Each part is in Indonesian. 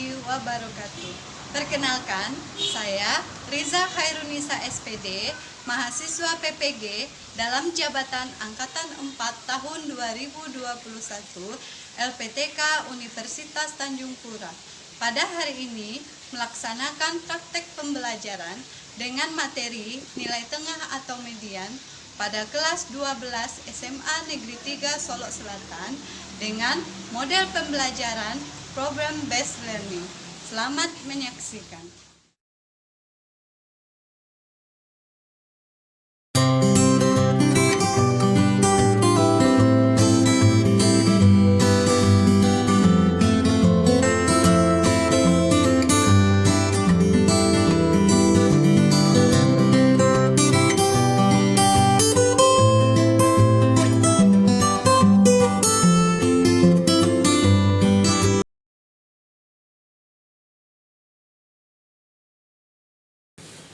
warahmatullahi wabarakatuh. Perkenalkan, saya Riza Khairunisa SPD, mahasiswa PPG dalam jabatan Angkatan 4 tahun 2021 LPTK Universitas Tanjung Pura. Pada hari ini melaksanakan praktek pembelajaran dengan materi nilai tengah atau median pada kelas 12 SMA Negeri 3 Solok Selatan dengan model pembelajaran program based learning. Selamat menyaksikan.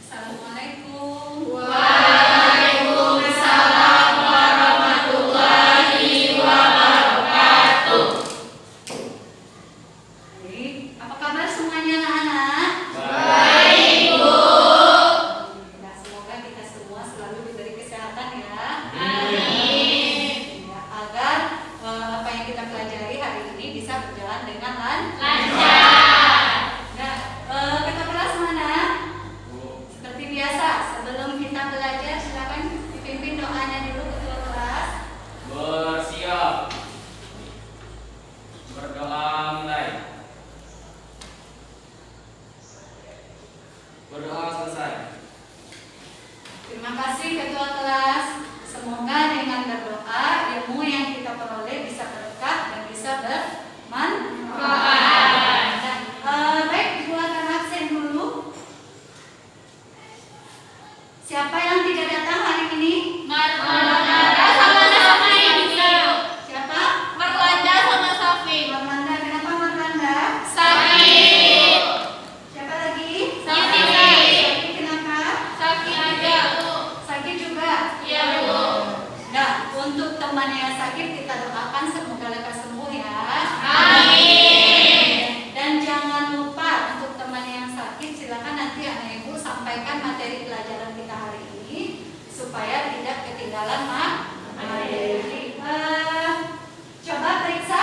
Assalamualaikum. Waalaikumsalam warahmatullahi wabarakatuh. Baik, apa kabar semuanya anak-anak? Baik, Bu. Nah, semoga kita semua selalu diberi kesehatan ya. Amin. Ya, agar apa yang kita pelajari hari ini bisa berjalan dengan Lancar. Nah, kakak kelas mana? Seperti biasa, sebelum kita belajar silakan dipimpin doanya dulu ketua kelas. Bersiap. Berdoa mulai. Berdoa selesai. Terima kasih ketua kelas. Semoga dengan berdoa ilmu yang kita peroleh bisa berkah dan bisa bermanfaat. Baik, dibuatkan absen dulu. Siapa yang tidak datang hari ini? Marlanda sama Safi. Siapa? Marlanda sama Safi. Marlanda. Kenapa Marlanda? Sakit. Siapa lagi? Safi. Safi. Kenapa? Sakit juga, Bu. Sakit juga. Iya, Bu. Nah, untuk teman yang sakit kita doakan semoga lekas sembuh ya. Amin. Dan jangan lupa untuk teman yang sakit silakan nanti anak ibu sampaikan materi pelajaran kita hari ini supaya tidak ketinggalan materi. Coba periksa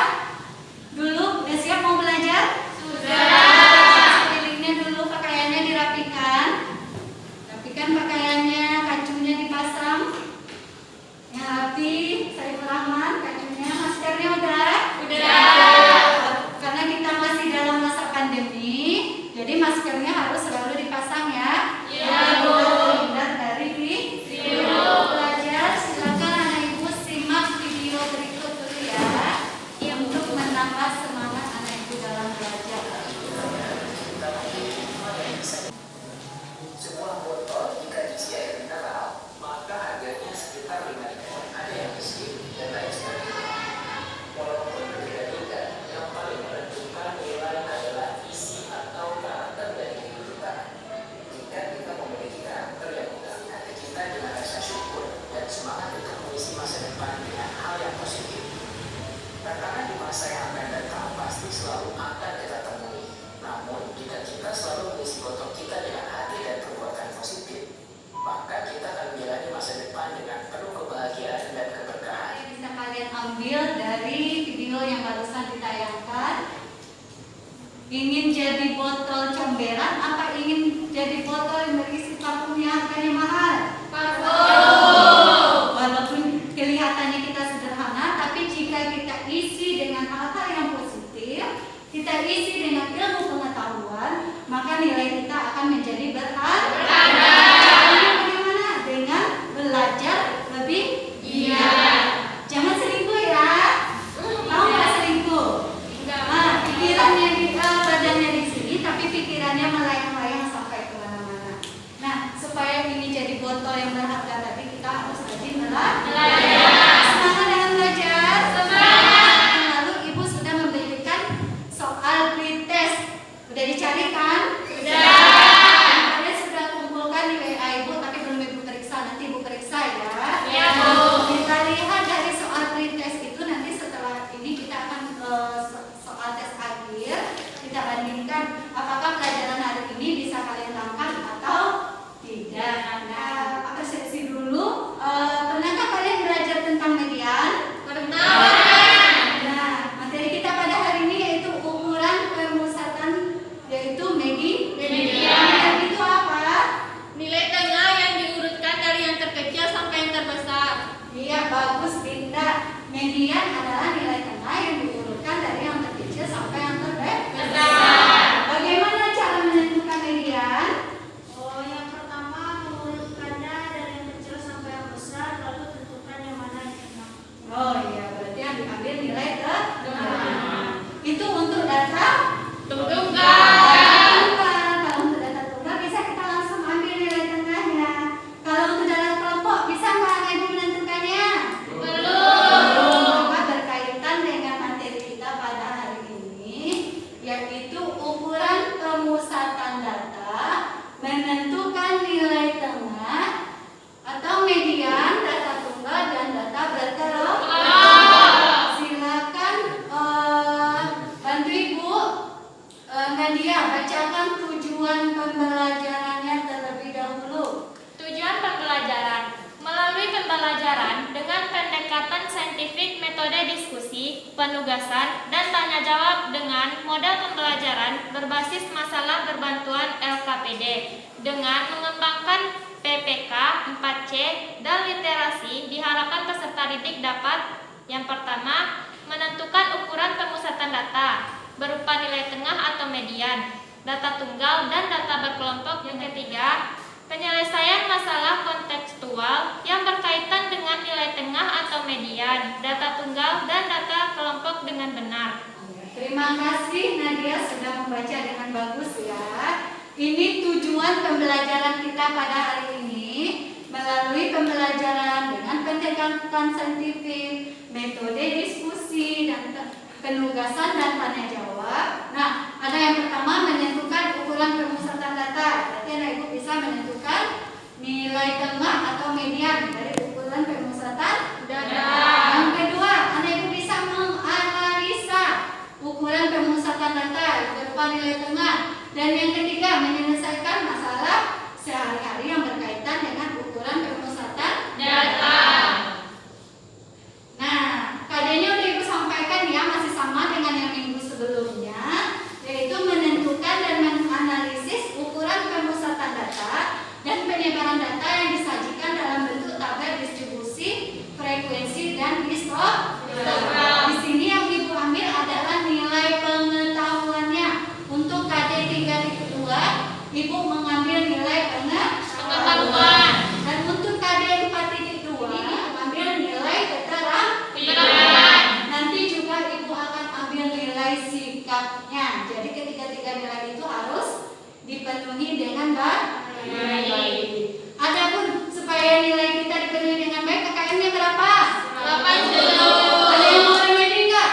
dulu, udah siap mau belajar? Sudah. Sekelilingnya dulu pakaiannya dirapikan. Rapikan pakaiannya, kacunya dipasang. Yang rapi, Saiful Rahman, kacunya, maskernya udah? Karena kita masih dalam masa pandemi, jadi maskernya harus selalu dipasang ya. Iya, Bu. Terhindar dari Video. belajar. Silakan anak ibu simak video berikut dulu ya, untuk menambah semangat anak ibu dalam belajar. Sebuah botol jika diisi air mineral, maka harganya sekitar 5.000. Ada yang kecil dan lain sebagainya. Walaupun berbeda-beda, yang paling menentukan nilai adalah isi atau karakter dari diri kita. Jika kita memiliki karakter yang mengganggu kita dengan rasa syukur dan semangat untuk mengisi masa depan dengan hal yang positif, tantangan di masa yang akan datang pasti selalu akan kita temui. Namun, jika kita selalu mengisi botol kita dengan hati dan perbuatan positif, maka kita akan menjalani masa depan dengan penuh kebahagiaan dan keberkahan. Yang bisa kalian ambil dari video yang barusan ditayangkan. Ingin jadi botol comberan apa ingin jadi botol yang berisi parfum yang harganya mahal? Walaupun kelihatannya kita sederhana, tapi jika kita isi dengan hal-hal yang positif, kita isi dengan ilmu pengetahuan, maka nilai kita akan menjadi berharga. Caranya bagaimana? Dengan belajar lebih giat. Jangan selingkuh ya. Mau nggak selingkuh? Nah, pikirannya di badannya di sini, tapi pikirannya melayang-layang sampai kemana-mana. Nah, supaya ini jadi botol yang berharga tadi, kita harus rajin belajar. Semangat dengan belajar. Yang lalu ibu sudah memberikan soal pretest. Udah dicari kan? Kalian sudah kumpulkan di WA ibu, tapi belum ibu periksa. Nanti ibu periksa ya. Kita lihat dari soal pretest itu nanti setelah ini kita akan soal tes akhir kita bandingkan Nadia, bacakan tujuan pembelajarannya terlebih dahulu. Tujuan pembelajaran. Melalui pembelajaran dengan pendekatan saintifik, metode diskusi, penugasan, dan tanya jawab dengan model pembelajaran berbasis masalah berbantuan LKPD dengan mengembangkan PPK, 4C, dan literasi, diharapkan peserta didik dapat yang pertama, menentukan ukuran pemusatan data berupa nilai tengah atau median, data tunggal, dan data berkelompok. Yang ketiga, penyelesaian masalah kontekstual yang berkaitan dengan nilai tengah atau median, data tunggal, dan data kelompok dengan benar. Terima kasih Nadia sudah membaca dengan bagus ya. Ini tujuan pembelajaran kita pada hari ini melalui pembelajaran dengan pendekatan saintifik, metode diskusi, dan penugasan dan tanya jawab. Nah, ada yang pertama menentukan ukuran pemusatan data. Berarti anak ibu bisa menentukan nilai tengah atau median dari ukuran pemusatan data. Yang kedua, anak ibu bisa menganalisa ukuran pemusatan data berupa nilai tengah. Dan yang ketiga, menyelesaikan masalah sehari-hari yang berkaitan dengan ukuran pemusatan data. Nah, KD-nya udah ibu sampaikan ya, masih sama dengan yang minggu sebelumnya, yaitu menentukan dan menganalisis ukuran pemusatan data dan penyebaran data yang disajikan dalam bentuk tabel distribusi, frekuensi, dan histogram. Di sini yang ibu ambil adalah nilai pengetahuannya. Untuk KD 3.2, ibu mengambil nilai pengetahuan. Dan untuk KD 4.2, ambil nilai keterampilan. Nanti juga ibu akan ambil nilai sikapnya. Jadi ketiga-tiga nilai itu harus dipenuhi dengan baik. Adapun supaya nilai kita dipenuhi dengan baik, KKM-nya berapa? 80. Ada yang mau remedi enggak?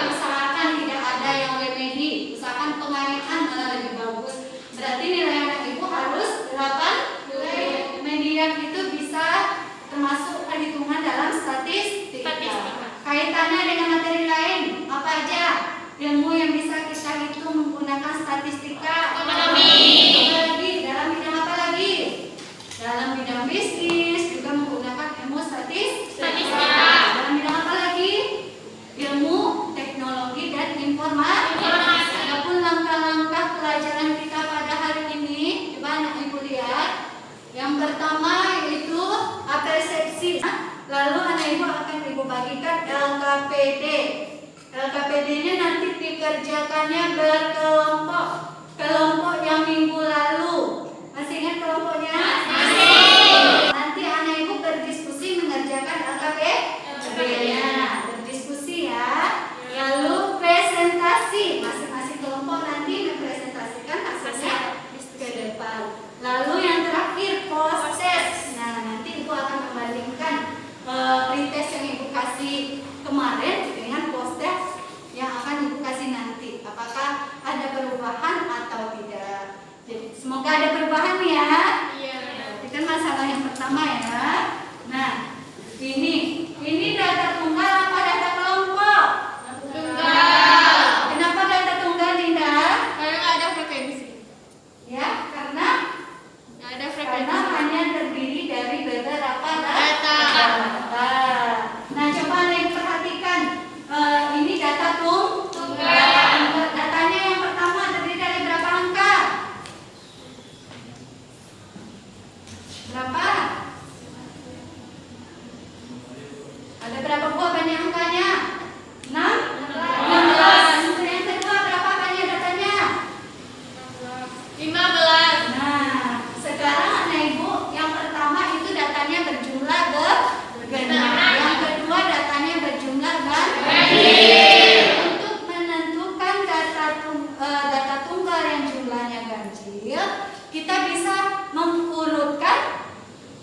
Usahakan tidak ada yang remedi. Usahakan pengalihan malah lebih bagus. Berarti nilai anak ibu harus 8. Median itu bisa termasuk perhitungan dalam statistika. Kaitannya dengan materi lain apa aja? Ilmu yang bisa kita hitung menggunakan statistika. Ekonomi. Lagi dalam bidang apa lagi? Dalam bidang bisnis juga menggunakan ilmu statistika. Dalam bidang apa lagi? Ilmu teknologi dan informasi. Adapun langkah-langkah pelajaran kita pada hari ini, coba anak ibu lihat. Yang pertama yaitu persepsi. Lalu anak ibu akan ibu bagikan LKPD. LKPD-nya nanti dikerjakannya berkelompok. Kelompok yang minggu lalu. Masih ingat kelompoknya? Masih. Nanti anak ibu berdiskusi mengerjakan LKPD-nya. Berdiskusi ya. Lalu presentasi. Masing-masing kelompok nanti mempresentasikan hasilnya ke depan. Lalu yang terakhir proses. Nah, nanti ibu akan membandingkan pretest yang ibu kasih kemarin dengan post-test yang akan ibu kasih nanti. Apakah ada perubahan atau tidak? Jadi semoga ada perubahan ya. Iya. Itu kan masalah yang pertama ya. Nah, ini data tunggal apa data kelompok? Tunggal. Kenapa data tunggal, Dinda? Karena nggak ada frekuensi. Ya, karena Nggak ada hanya terdiri dari beberapa Data. Nah, coba nih perhatikan. Ini data Tunggal. Datanya yang pertama terdiri dari berapa angka? Berapa? Ada berapa buah banyak angkanya? 6? 16. Untuk yang kedua berapa banyak datanya? 15. Nah, sekarang anak ibu yang pertama itu datanya berjumlah genap. Yang kedua datanya berjumlah ganjil. Untuk menentukan data tunggal yang jumlahnya ganjil, kita bisa mengurutkan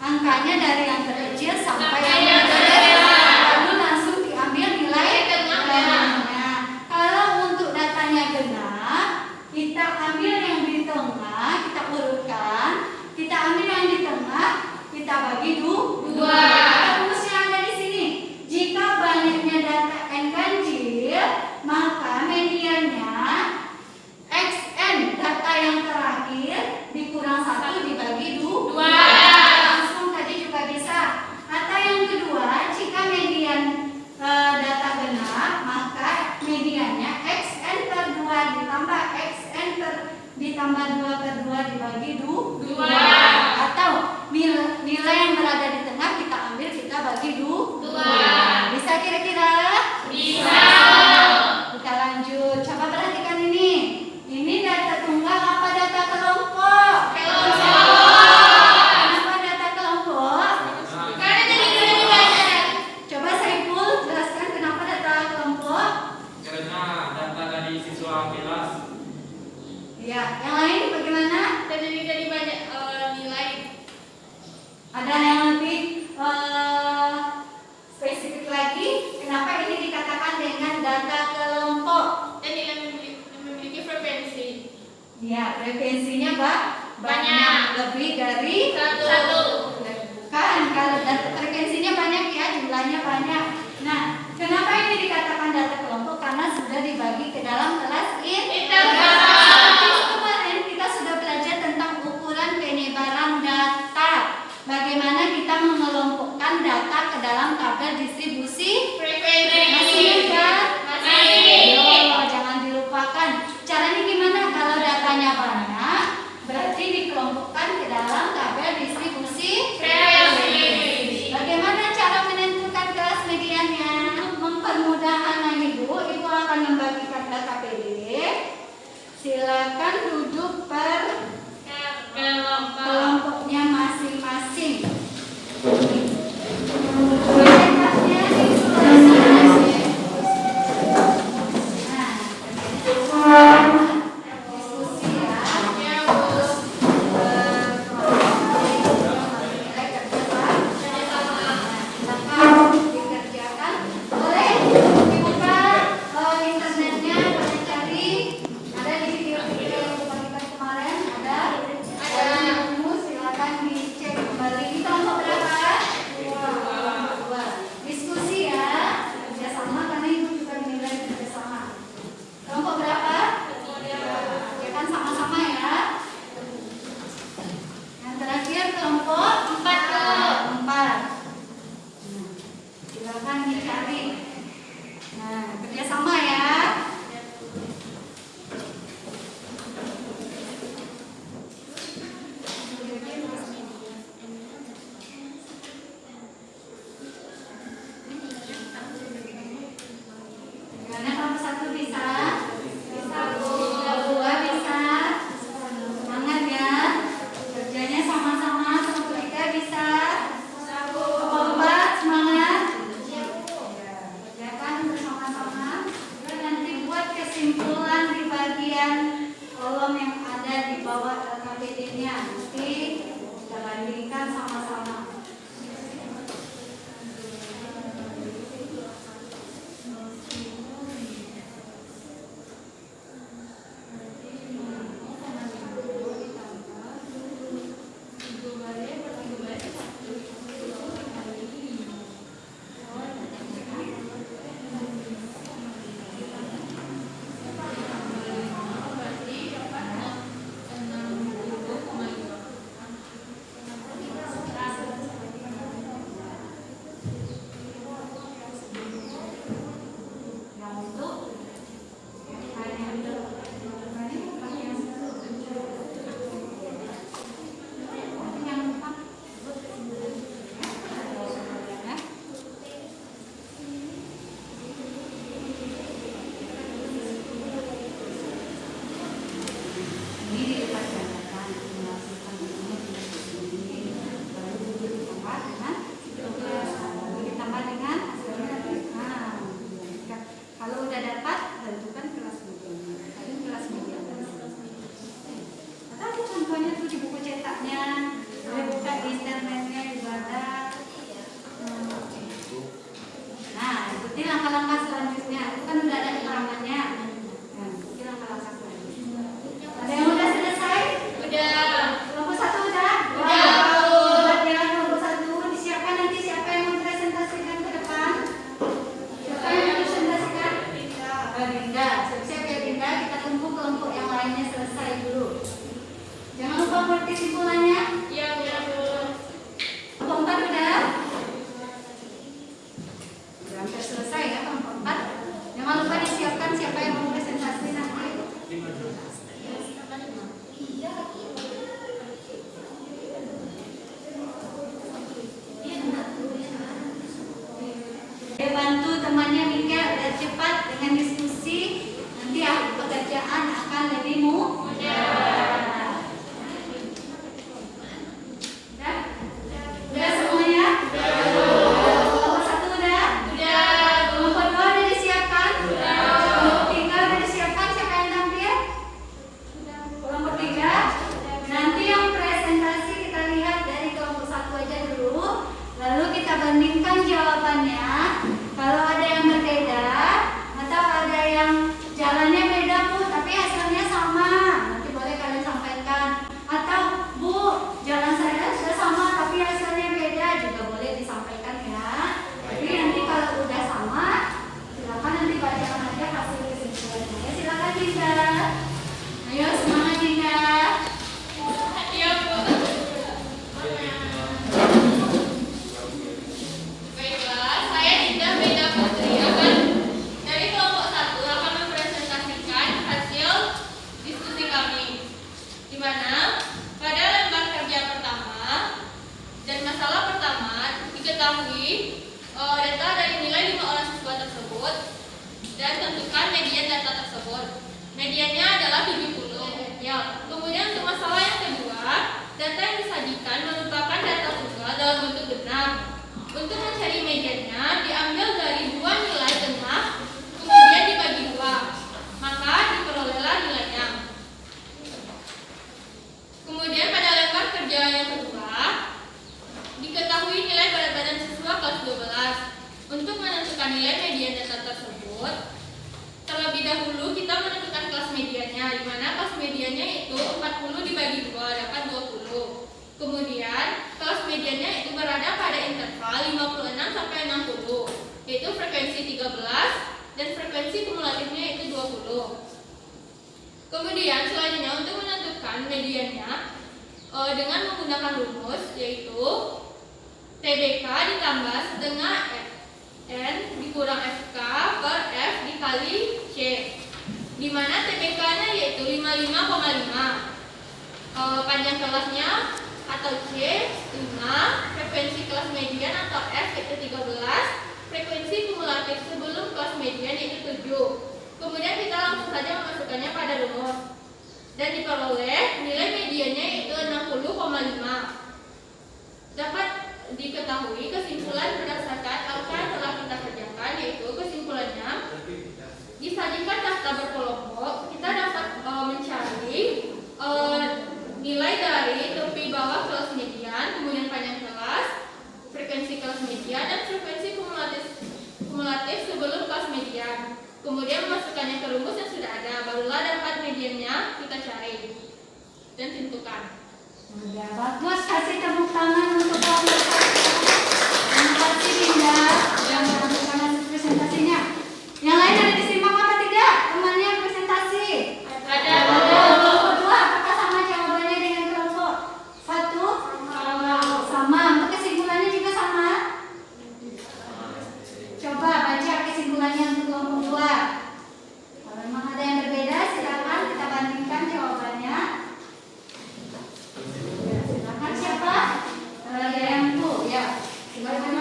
angkanya dari yang terkecil sampai yang terbesar. Lalu langsung diambil nilai tengahnya. Kalau untuk datanya genap, kita ambil yang di tengah, kita urutkan. Kita ambil yang di tengah, kita bagi dua. Rumus yang ada di sini. Jika banyaknya data n ganjil, maka median Coba perhatikan ini. Ini data tunggal apa data kelompok? Kenapa data kelompok? Karena jadi banyak. Coba Saiful jelaskan kenapa data kelompok? Karena data dari siswa kelas. Ya, yang lain bagaimana? Terdiri dari banyak nilai. Ada yang lebih spesifik lagi? Kenapa ini dikatakan dengan data kelompok? Dan nilai memiliki frekuensi. Ya, frekuensinya Banyak. lebih dari Satu. Kan kalau data frekuensinya banyak ya, jumlahnya banyak. Nah, kenapa ini dikatakan data kelompok? Karena sudah dibagi ke dalam kelas Interkelas. Kemarin kita sudah belajar tentang ukuran penyebaran data. Bagaimana kita mengelompokkan data ke dalam tabel distribusi Frekuensi. Masih ingat? Masih. Yo, jangan dilupakan. Caranya gimana? Kalau datanya banyak, berarti dikelompokkan ke dalam tabel distribusi Frekuensi. Bagaimana cara menentukan kelas mediannya? Mempermudah anak ibu akan membagikan data PDF. Silakan duduk per kelompoknya masing-masing. Pendekatnya itu diskusi ya. Dikerjakan. Boleh dibuka internetnya, boleh cari. Ada di video-video yang dibagikan kemarin. Ada. Silakan dicek kembali. Ini kelompok berapa? Dua. Diskusi ya. Kerjasama karena itu juga dinilai kerjasama. Kelompok berapa? Ya kan sama-sama ya. Yang terakhir kelompok 4. Silakan dicari. Nah, kerjasama ya. Gimana kelompok 1 bisa? Kelompok 2 bisa? Semangat ya. Kerjanya sama-sama. Kelompok 3 bisa? Kelompok 4 semangat. Kerjakan bersama-sama. Dan nanti buat kesimpulan di bagian kolom yang ada di bawah LKPD-nya. Nanti kita bandingkan sama-sama. Yang untuk yang empat. Ini dilipat gandakan melakukan baru ditambah dengan ditambah dengan kalau udah dapat tentukan kelas mediannya. Tadi kelas median. Ada contohnya tuh di buku cetaknya. Boleh buka di internetnya juga ada. Nah, ikuti langkah-langkah selanjutnya. Itu kan udah ada keterangannya. Nah, ikuti langkah-langkah selanjutnya. Ada yang udah selesai? Udah. Kelompok 1 udah? Udah. Buat yang kelompok 1 disiapkan nanti siapa yang mempresentasikan ke depan? Siapa yang mempresentasikan? Dinda. Siap-siap ya Dinda, kita tunggu kelompok yang lainnya selesai dulu. Jangan lupa buat kesimpulannya. Iya, Bu. Kelompok 4 udah? Udah hampir selesai ya kelompok 4. Jangan lupa disiapkan siapa yang mau presentasi nanti. Bantu temannya Mika biar cepat dengan diskusi. Nanti Dinda. Ayo semangat Dinda. Iya, Bu. Baiklah, saya Dinda Beda Putri akan dari kelompok 1 akan mempresentasikan hasil diskusi kami, di mana pada lembar kerja pertama dan masalah pertama diketahui data dari nilai 5 orang siswa tersebut dan tentukan median data tersebut. Mediannya adalah 70. Ya. Kemudian untuk masalah yang kedua, data yang disajikan merupakan data tunggal dalam bentuk genap. Untuk mencari mediannya diambil dari dua nilai tengah, kemudian dibagi dua, maka diperolehlah nilainya. Kemudian pada lembar kerja yang kedua, diketahui nilai berat badan siswa kelas 12. Untuk menentukan nilai median data tersebut, terlebih dahulu kita menentukan kelas mediannya, di mana kelas mediannya itu 40 dibagi 2 dapat 20. Kemudian kelas mediannya itu berada pada interval 56 sampai 60, yaitu frekuensi 13 dan frekuensi kumulatifnya itu 20. Kemudian selanjutnya untuk menentukan mediannya dengan menggunakan rumus, yaitu TBK ditambah setengah N dikurang FK per F dikali C, di mana TBK-nya yaitu 55,5, panjang kelasnya atau C 5, frekuensi kelas median atau F itu 13, frekuensi kumulatif sebelum kelas median yaitu 7. Kemudian kita langsung saja memasukkannya pada rumus dan diperoleh nilai mediannya itu 60,5. Dapat diketahui kesimpulan berdasarkan apa yang telah kita kerjakan, yaitu kesimpulannya disajikan daftar berkelompok, kita dapat mencari nilai dari tepi bawah kelas median, kemudian panjang kelas, frekuensi kelas median, dan frekuensi kumulatif sebelum kelas median. Kemudian memasukkannya ke rumus yang sudah ada, barulah dapat mediannya kita cari dan tentukan. Udah bagus, kasih tepuk tangan untuk kelompok 1. Terima kasih Dinda yang melakukan hasil presentasinya. Yang lain ada disimak apa tidak? Temannya presentasi. Ada. Kelompok 2, apakah sama jawabannya dengan kelompok 1? Sama. Untuk kesimpulannya juga sama? Coba baca kesimpulannya untuk kelompok 2. Kalau memang ada yang berbeda, silakan kita bandingkan jawabannya. Silakan siapa? Yang itu, ya. Silakan.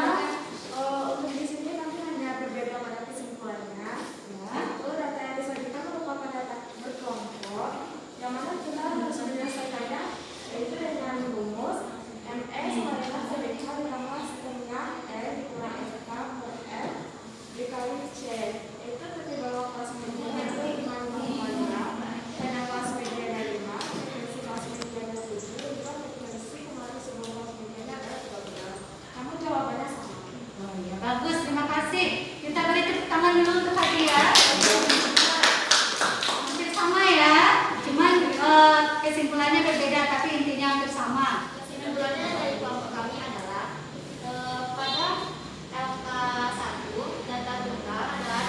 Untuk di sini nanti hanya berbeda pada kesimpulannya. Ya. Itu data yang disajikan merupakan data berkelompok, yang mana kita harus menyelesaikannya yaitu dengan rumus ME sama dengan TBK ditambah setengah N dikurang FK per F dikali C. Itu tepi bawah kelas median yaitu 55,5, dan kelas mediannya 5, frekuensi kelas mediannya 7, juga frekuensi kemarin sebelum kelas mediannya adalah 13. Namun jawabannya sama. Oh iya, bagus, terima kasih. Kita beri tepuk tangan dulu untuk hadiah. Hampir sama ya, cuman kesimpulannya berbeda tapi intinya hampir sama. Kesimpulannya dari kelompok kami adalah pada LK1 data tunggal adalah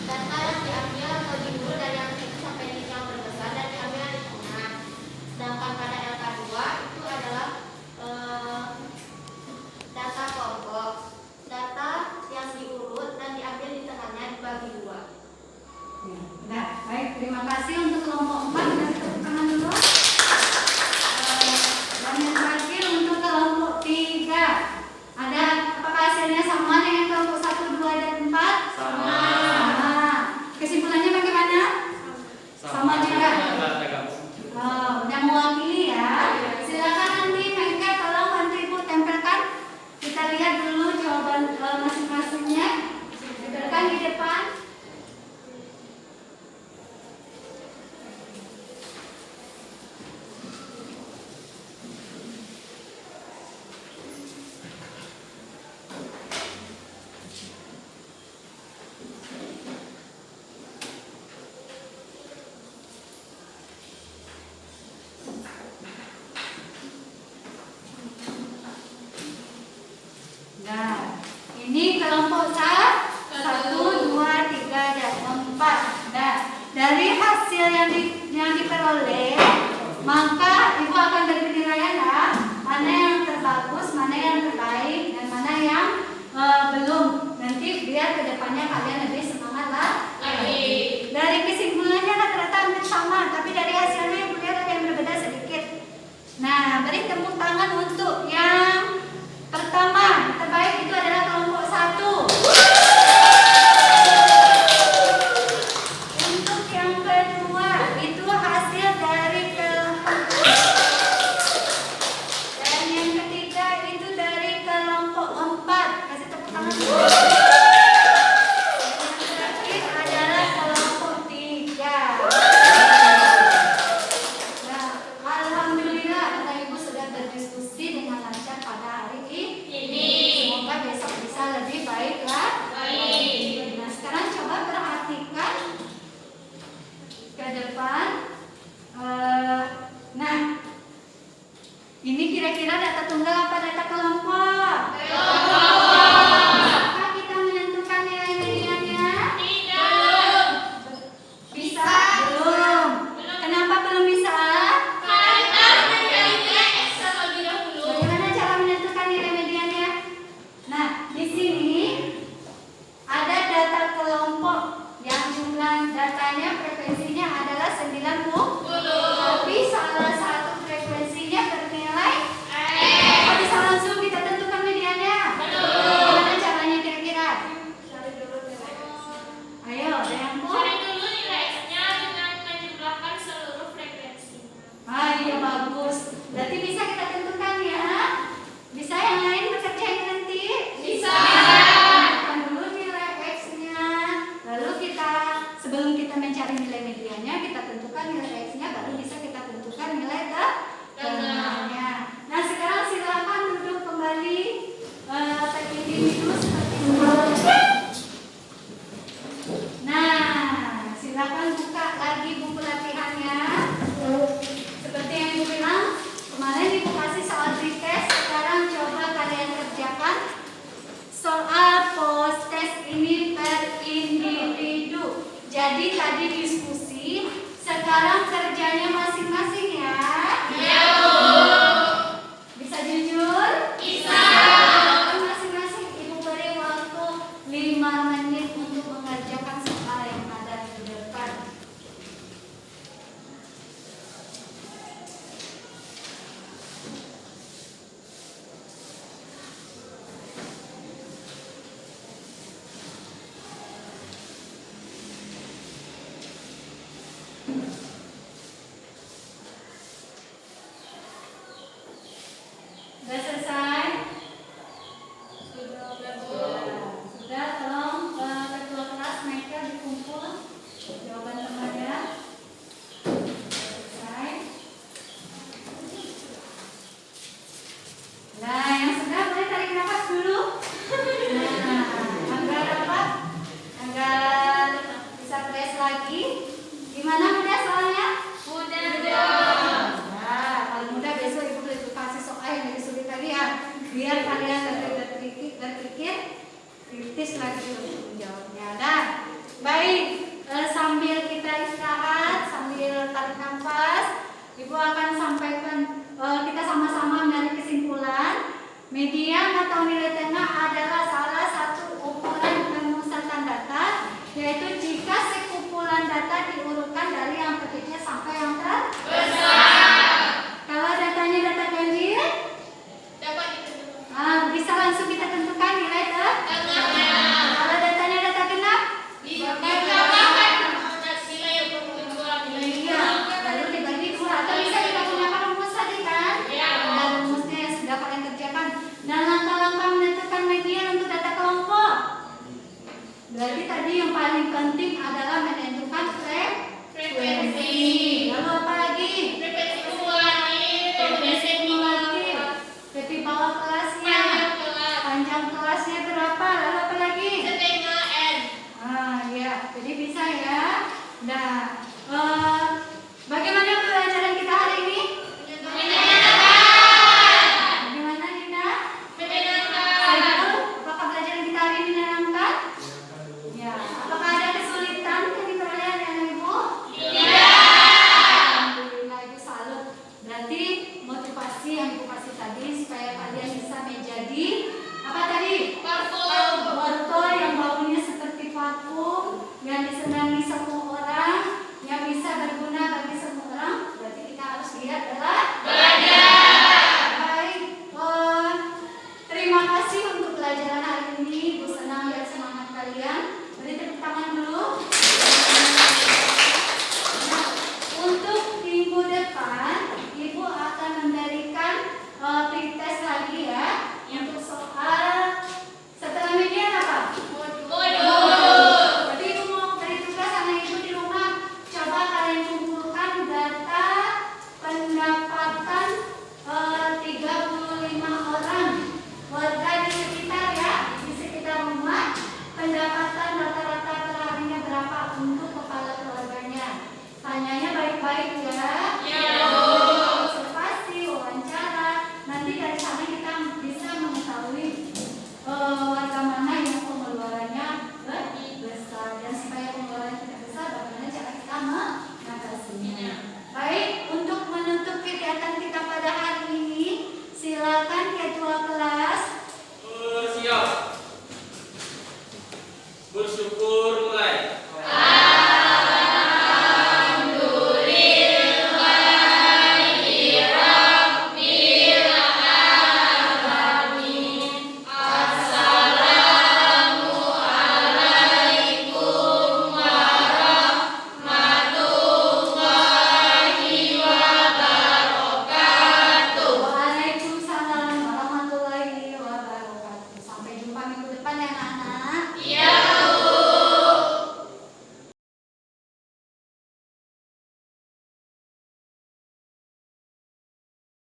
data yang diambil atau diurut dari yang kecil sampai yang terbesar dan diambil dari tengah. Sedangkan pada LK2 itu adalah data kelompok, data yang diurut dan diambil di tengahnya dibagi dua. Nah, baik, terima kasih untuk kelompok 4. Kasih tepuk tangan dulu. Dan yang terakhir untuk kelompok 3. Ada apakah hasilnya sama dengan kelompok 1, 2, dan 4? Sama. Kesimpulannya bagaimana? Sama juga. Udah mewakili ya. Silakan nanti Mega tolong bantu Ibu tempelkan. Kita lihat dulu jawaban masing-masingnya. Tempelkan di depan. dari hasil yang diperoleh, maka ibu akan beri penilaian ya, mana yang terbagus, mana yang terbaik, dan mana yang belum. Nanti biar kedepannya kalian lebih semangat lah. Dari kesimpulannya rata-rata hampir sama, tapi dari hasilnya ibu lihat ada yang berbeda sedikit. Nah, beri tepuk tangan untuk yang pertama, terbaik itu adalah kelompok 1. Untuk yang kedua, itu hasil dari kelompok. Dan yang ketiga itu dari kelompok 4. Kasih tepuk tangan dulu. Yang terakhir adalah kelompok 3. Nah, alhamdulillah Bapak Ibu sudah berdiskusi dengan lancar pada hari ini. Semoga besok bisa lebih baik lagi. Nah, sekarang coba perhatikan ke depan. Nah, ini kira-kira data tunggal apa data kelompok? Apakah kita menentukan nilai mediannya? Bisa? Belum. Kenapa belum bisa? Bagaimana cara menentukan nilai mediannya? Nah, di sini ada data kelompok yang jumlah datanya frekuensinya adalah 90. Tapi salah satu frekuensinya bernilai bisa langsung kita tentukan mediannya. Bagaimana caranya kira-kira? Ayo, ada yang mau? Cari dulu nilai X-nya dengan menjumlahkan seluruh frekuensi. Iya bagus. Berarti bisa kita tentukan ya. Bisa yang lain bekerja nanti? Bisa. Tentukan dulu nilai X-nya. Lalu kita sebelum kita mencari nilai mediannya, kita tentukan nilai X-nya, baru bisa kita tentukan nilai tengahnya. Nah, sekarang silakan duduk kembali. Take individu seperti semula. Nah, silakan buka lagi buku latihannya. Seperti yang ibu bilang, kemarin ibu kasih soal pretest, sekarang coba kalian kerjakan soal post test ini per individu. Jadi tadi diskusi, sekarang kerjanya masing-masing ya. Bisa jujur? Bisa. Masing-masing ibu beri waktu 5 menit untuk mengerjakan soal yang ada di depan. Sudah selesai? Sudah, tolong ketua kelas mereka dikumpul jawaban temannya. Selesai. Nah, yang sudah boleh tarik nafas dulu. Nah, agar apa? Agar bisa fresh lagi. Gimana mudah soalnya? Nah, kalau mudah besok ibu boleh kasih soal yang lebih sulit tadi ya, biar kalian lebih berpikir kritis lagi untuk menjawabnya. Nah, baik, sambil kita istirahat, sambil tarik nafas, ibu akan sampaikan kita sama-sama menarik kesimpulan. Median atau nilai tengah adalah salah satu ukuran pemusatan data, yaitu jika sekumpulan data diurutkan dari yang kecilnya sampai yang terbesar. Kalau datanya data ganjil, bisa langsung kita tentukan nilai tengah. Kalau datanya data genap, iya, lalu dibagi 2. Atau bisa kita gunakan rumus tadi kan? Ada rumusnya yang sudah kalian kerjakan. Dan langkah-langkah menentukan median untuk data kelompok. Berarti tadi yang paling penting adalah